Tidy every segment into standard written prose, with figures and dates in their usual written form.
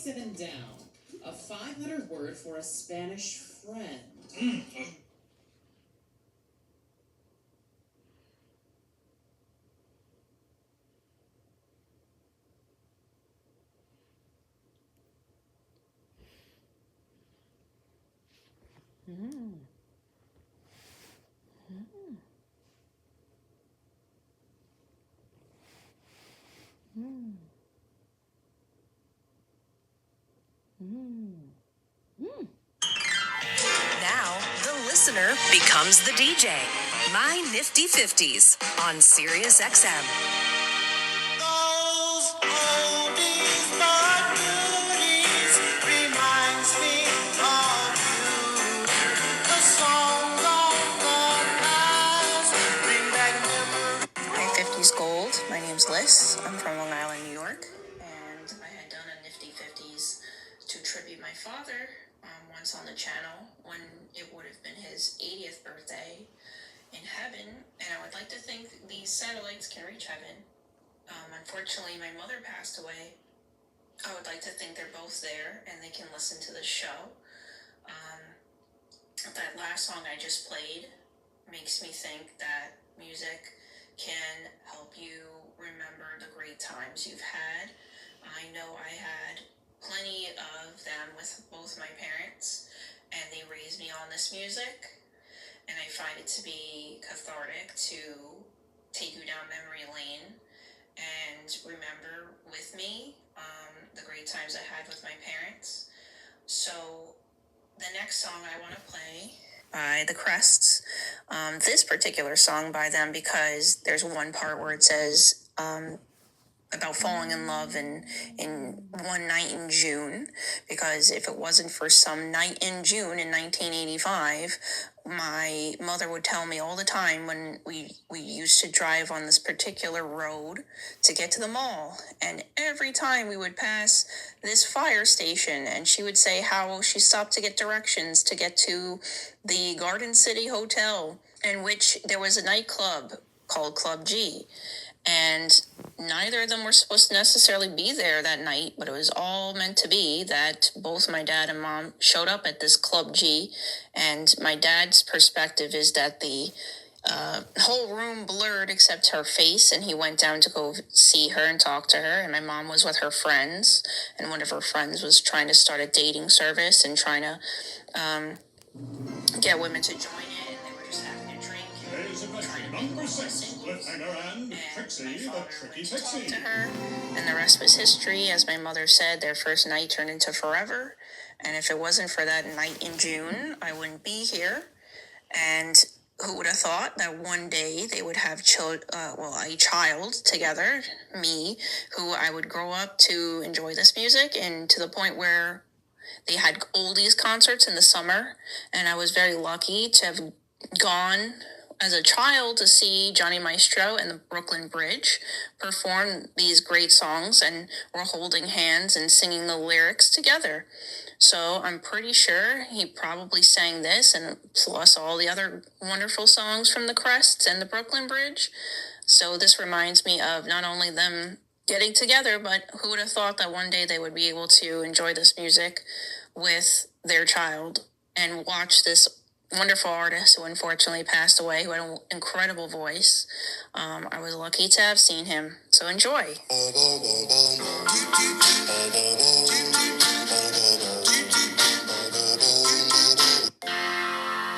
27 down. A 5-letter word for a Spanish friend. Now, the listener becomes the DJ. My Nifty 50s on Sirius XM. Those oldies but goodies reminds me of you. The songs of the past bring back memories. Hi, 50s Gold. My name's Lyss. I'm from Long Island, New York. And I had done a Nifty 50s to tribute my father once on the channel when it would have been his 80th birthday in heaven. And I would like to think these satellites can reach heaven. Unfortunately, my mother passed away. I would like to think they're both there and they can listen to the show. That last song I just played makes me think that music can help you remember the great times you've had. I know I had plenty of them with both my parents, and they raised me on this music, and I find it to be cathartic to take you down memory lane and remember with me the great times I had with my parents. So the next song I want to play by the Crests, this particular song by them, because there's one part where it says about falling in love in one night in June, because if it wasn't for some night in June in 1985, my mother would tell me all the time when we used to drive on this particular road to get to the mall, and every time we would pass this fire station, and she would say how she stopped to get directions to get to the Garden City Hotel, in which there was a nightclub called Club G. And neither of them were supposed to necessarily be there that night, but it was all meant to be that both my dad and mom showed up at this Club G. And my dad's perspective is that the whole room blurred except her face, and he went down to go see her and talk to her. And my mom was with her friends, and one of her friends was trying to start a dating service and trying to get women to join it, and they were just having a drink. Today's adventure number 6, Cliffhanger and Trixie, the Tricky Pixie. To her, and the rest was history. As my mother said, their first night turned into forever, and if it wasn't for that night in June, I wouldn't be here. And who would have thought that one day they would have a child together, me, who I would grow up to enjoy this music, and to the point where they had oldies concerts in the summer, and I was very lucky to have gone as a child to see Johnny Maestro and the Brooklyn Bridge perform these great songs, and we're holding hands and singing the lyrics together. So I'm pretty sure he probably sang this, and plus all the other wonderful songs from the Crests and the Brooklyn Bridge. So this reminds me of not only them getting together, but who would have thought that one day they would be able to enjoy this music with their child and watch this wonderful artist who unfortunately passed away, who had an incredible voice. I was lucky to have seen him. So enjoy.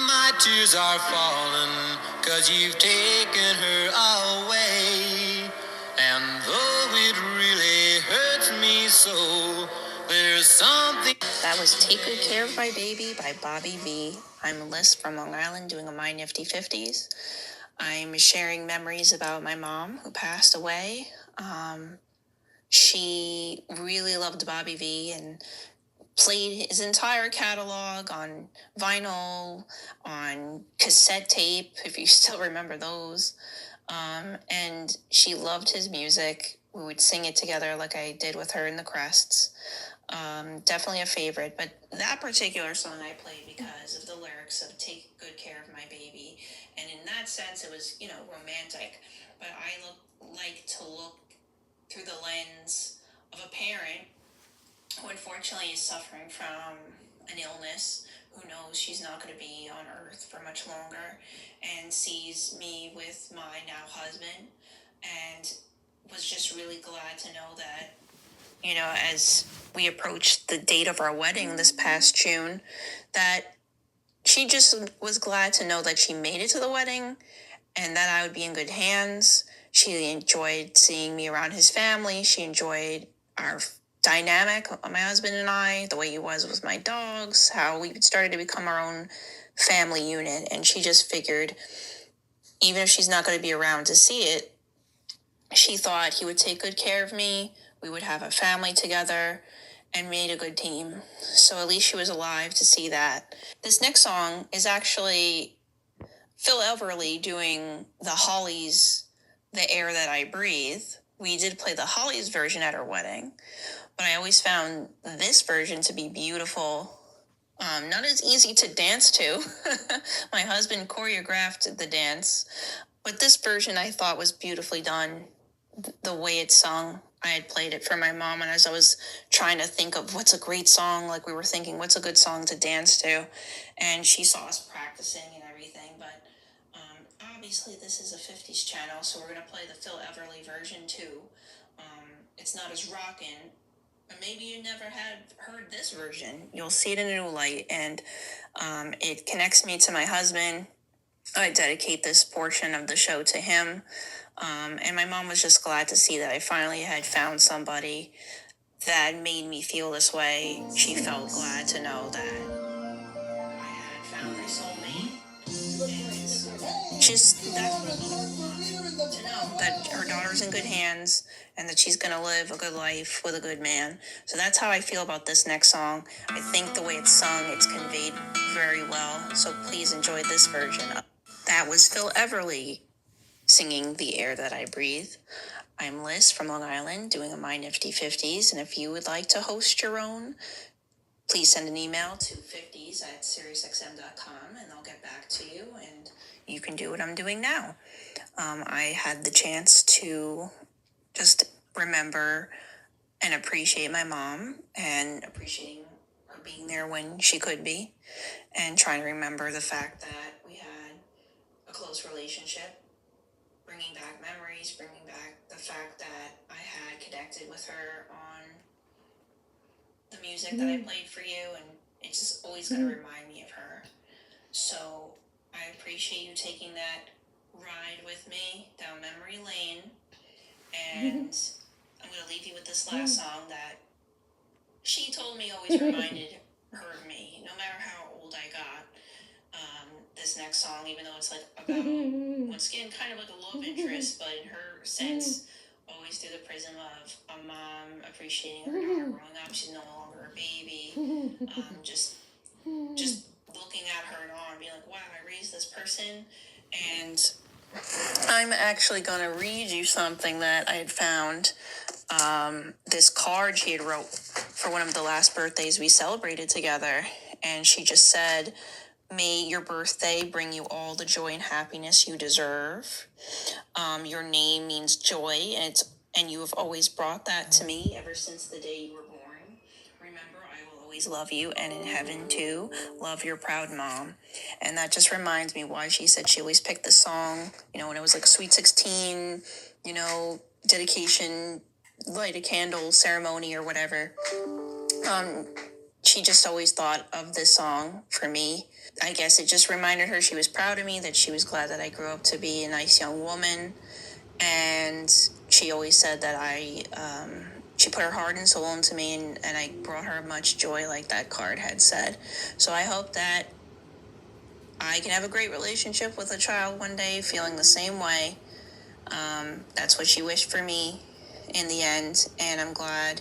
My tears are falling 'cause you've taken her away. And though it really hurts me so, there's something. That was Take Good Care of My Baby by Bobby V. I'm Lyss from Long Island doing a My Nifty 50s. I'm sharing memories about my mom who passed away. She really loved Bobby V and played his entire catalog on vinyl, on cassette tape, if you still remember those. And she loved his music. We would sing it together like I did with her in the Crests. Definitely a favorite, but that particular song I played because of the lyrics of Take Good Care of My Baby. And in that sense, it was, romantic, but I like to look through the lens of a parent who unfortunately is suffering from an illness, who knows she's not going to be on earth for much longer, and sees me with my now husband, and was just really glad to know that, as we approached the date of our wedding this past June, that she just was glad to know that she made it to the wedding and that I would be in good hands. She enjoyed seeing me around his family. She enjoyed our dynamic, my husband and I, the way he was with my dogs, how we started to become our own family unit. And she just figured, even if she's not going to be around to see it, she thought he would take good care of me. We would have a family together and made a good team. So at least she was alive to see that. This next song is actually Phil Everly doing the Hollies, The Air That I Breathe. We did play the Hollies version at our wedding, but I always found this version to be beautiful. Not as easy to dance to. My husband choreographed the dance, but this version I thought was beautifully done. The way it's sung, I had played it for my mom, and as I was trying to think of what's a great song, like we were thinking, what's a good song to dance to, and she saw us practicing and everything, but obviously this is a 50s channel, so we're going to play the Phil Everly version too. It's not as rockin', but maybe you never had heard this version. You'll see it in a new light, and it connects me to my husband. I dedicate this portion of the show to him. And my mom was just glad to see that I finally had found somebody that made me feel this way. She felt glad to know that I had found my soulmate. And just that to know that her daughter's in good hands and that she's going to live a good life with a good man. So that's how I feel about this next song. I think the way it's sung, it's conveyed very well. So please enjoy this version. That was Phil Everly singing The Air That I Breathe. I'm Lyss from Long Island doing a My Nifty 50s, and if you would like to host your own, please send an email to 50s@SiriusXM.com and I'll get back to you, and you can do what I'm doing now. I had the chance to just remember and appreciate my mom and appreciating her being there when she could be, and trying to remember the fact that we had a close relationship, bringing back memories, bringing back the fact that I had connected with her on the music that I played for you, and it's just always going to remind me of her. So I appreciate you taking that ride with me down memory lane, and I'm going to leave you with this last song that she told me always reminded her of me, no matter how old I got. This next song, even though it's like about, once again, kind of like a love interest, but in her sense, always through the prism of a mom appreciating her daughter growing up. She's no longer a baby. Just looking at her and awe and being like, wow, I raised this person. And I'm actually going to read you something that I had found. This card she had wrote for one of the last birthdays we celebrated together. And she just said, may your birthday bring you all the joy and happiness you deserve. Your name means joy, and you have always brought that to me ever since the day you were born. Remember, I will always love you, and in heaven too, love your proud mom. And that just reminds me why she said she always picked the song, when it was like Sweet 16, dedication, light a candle ceremony or whatever. She just always thought of this song for me. I guess it just reminded her she was proud of me, that she was glad that I grew up to be a nice young woman. And she always said that she put her heart and soul into me, and I brought her much joy, like that card had said. So I hope that I can have a great relationship with a child one day, feeling the same way. That's what she wished for me in the end, and I'm glad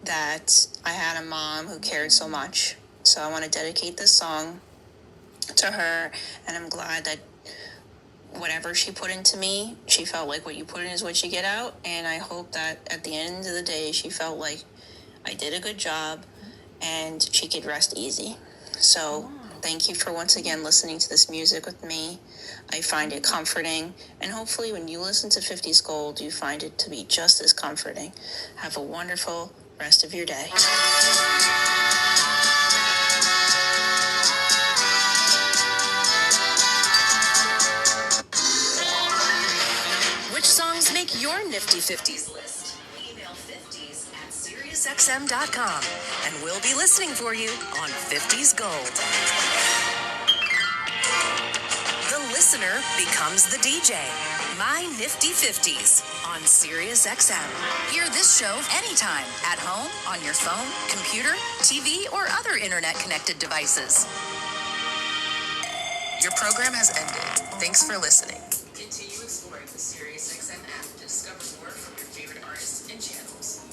that I had a mom who cared so much. So I want to dedicate this song to her, and I'm glad that whatever she put into me, she felt like what you put in is what you get out, and I hope that at the end of the day, she felt like I did a good job and she could rest easy. So thank you for once again listening to this music with me. I find it comforting, and hopefully when you listen to 50s Gold, you find it to be just as comforting. Have a wonderful, rest of your day. Which songs make your Nifty 50s list? Email 50s at SiriusXM.com, and we'll be listening for you on 50s Gold. The listener becomes the DJ. My Nifty 50s on SiriusXM. Hear this show anytime, at home, on your phone, computer, TV, or other internet-connected devices. Your program has ended. Thanks for listening. Continue exploring the SiriusXM app to discover more from your favorite artists and channels.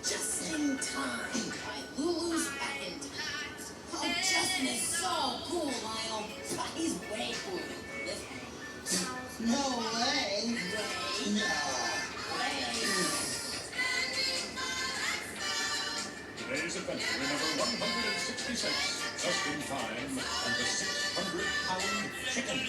Just in time. By Lulu's back in time. Oh, Justin is so cool, Lionel. He's way cooler than Lyss. No way. No. Today's adventure, number 166, just in time, and the 600-pound chicken.